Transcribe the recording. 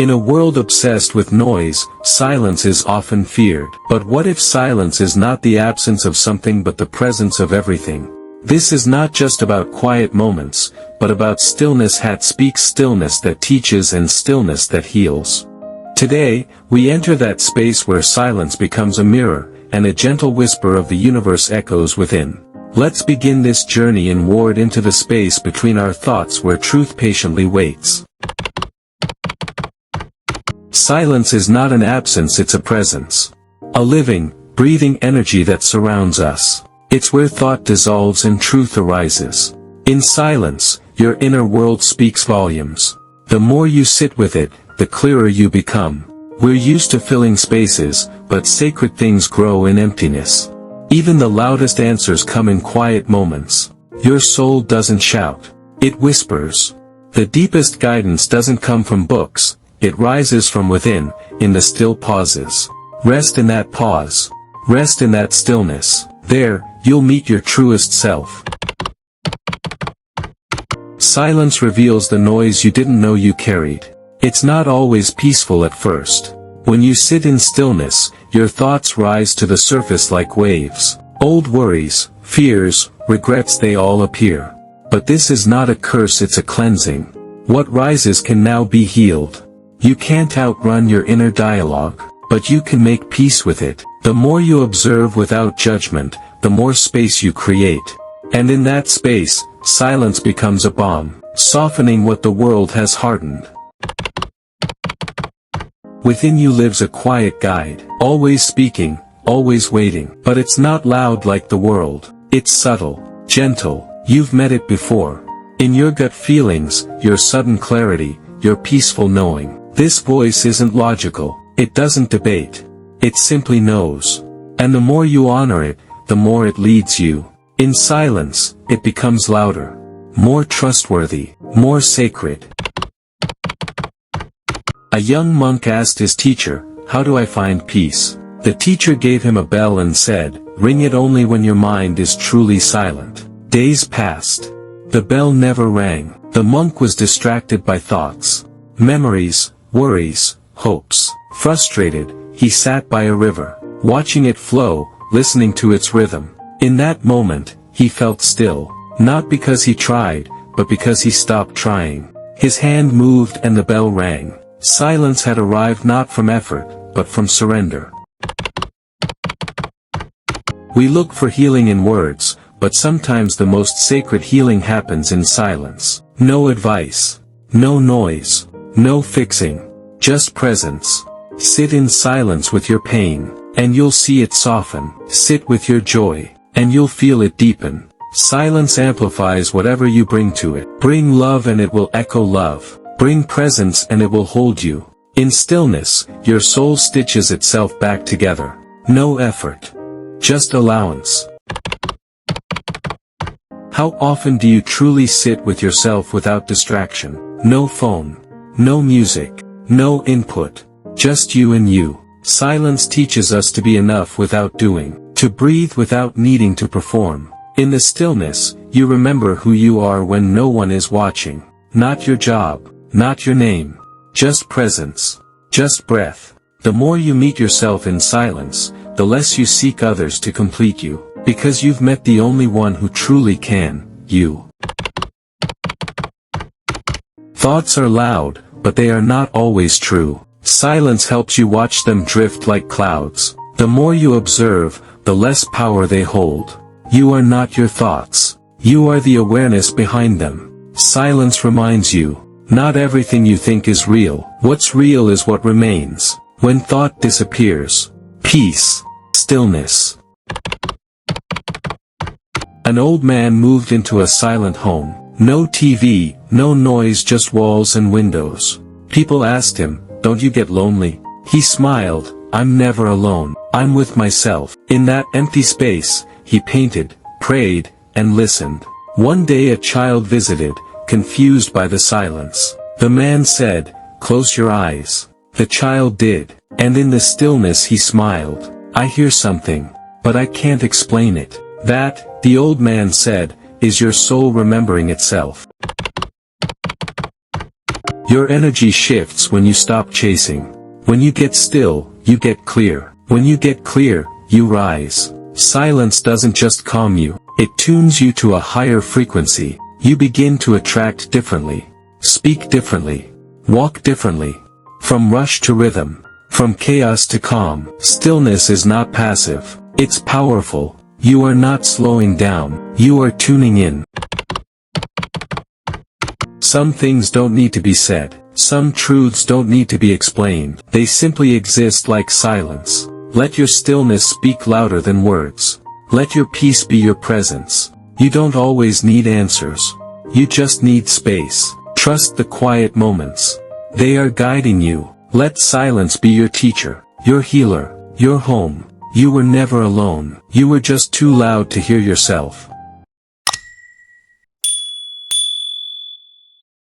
In a world obsessed with noise, silence is often feared. But what if silence is not the absence of something but the presence of everything? This is not just about quiet moments, but about stillness that speaks, stillness that teaches, and stillness that heals. Today, we enter that space where silence becomes a mirror, and a gentle whisper of the universe echoes within. Let's begin this journey inward into the space between our thoughts where truth patiently waits. Silence is not an absence, it's a presence. A living, breathing energy that surrounds us. It's where thought dissolves and truth arises. In silence, your inner world speaks volumes. The more you sit with it, the clearer you become. We're used to filling spaces, but sacred things grow in emptiness. Even the loudest answers come in quiet moments. Your soul doesn't shout. It whispers. The deepest guidance doesn't come from books, it rises from within, in the still pauses. Rest in that pause. Rest in that stillness. There, you'll meet your truest self. Silence reveals the noise you didn't know you carried. It's not always peaceful at first. When you sit in stillness, your thoughts rise to the surface like waves. Old worries, fears, regrets, they all appear. But this is not a curse, it's a cleansing. What rises can now be healed. You can't outrun your inner dialogue, but you can make peace with it. The more you observe without judgment, the more space you create. And in that space, silence becomes a balm, softening what the world has hardened. Within you lives a quiet guide, always speaking, always waiting. But it's not loud like the world. It's subtle, gentle. You've met it before. In your gut feelings, your sudden clarity, your peaceful knowing. This voice isn't logical. It doesn't debate. It simply knows. And the more you honor it, the more it leads you. In silence, it becomes louder, more trustworthy, more sacred. A young monk asked his teacher, "How do I find peace?" The teacher gave him a bell and said, "Ring it only when your mind is truly silent." Days passed. The bell never rang. The monk was distracted by thoughts, memories, worries, hopes. Frustrated, he sat by a river, watching it flow, listening to its rhythm. In that moment, he felt still, not because he tried, but because he stopped trying. His hand moved and the bell rang. Silence had arrived not from effort, but from surrender. We look for healing in words, but sometimes the most sacred healing happens in silence. No advice. No noise. No fixing. Just presence. Sit in silence with your pain, and you'll see it soften. Sit with your joy, and you'll feel it deepen. Silence amplifies whatever you bring to it. Bring love and it will echo love. Bring presence and it will hold you. In stillness, your soul stitches itself back together. No effort. Just allowance. How often do you truly sit with yourself without distraction? No phone. No music. No input. Just you and you. Silence teaches us to be enough without doing. To breathe without needing to perform. In the stillness, you remember who you are when no one is watching. Not your job. Not your name. Just presence. Just breath. The more you meet yourself in silence, the less you seek others to complete you. Because you've met the only one who truly can, you. Thoughts are loud, but they are not always true. Silence helps you watch them drift like clouds. The more you observe, the less power they hold. You are not your thoughts. You are the awareness behind them. Silence reminds you, not everything you think is real. What's real is what remains. When thought disappears. Peace. Stillness. An old man moved into a silent home. No TV, no noise, just walls and windows. People asked him, "Don't you get lonely?" He smiled, "I'm never alone. I'm with myself." In that empty space, he painted, prayed, and listened. One day a child visited, confused by the silence. The man said, "Close your eyes." The child did, and in the stillness he smiled. "I hear something, but I can't explain it." That, the old man said, is your soul remembering itself. Your energy shifts when you stop chasing. When you get still, you get clear. When you get clear, you rise. Silence doesn't just calm you, it tunes you to a higher frequency. You begin to attract differently, speak differently, walk differently. From rush to rhythm, from chaos to calm. Stillness is not passive, it's powerful. You are not slowing down, you are tuning in. Some things don't need to be said. Some truths don't need to be explained. They simply exist like silence. Let your stillness speak louder than words. Let your peace be your presence. You don't always need answers. You just need space. Trust the quiet moments. They are guiding you. Let silence be your teacher, your healer, your home. You were never alone. You were just too loud to hear yourself.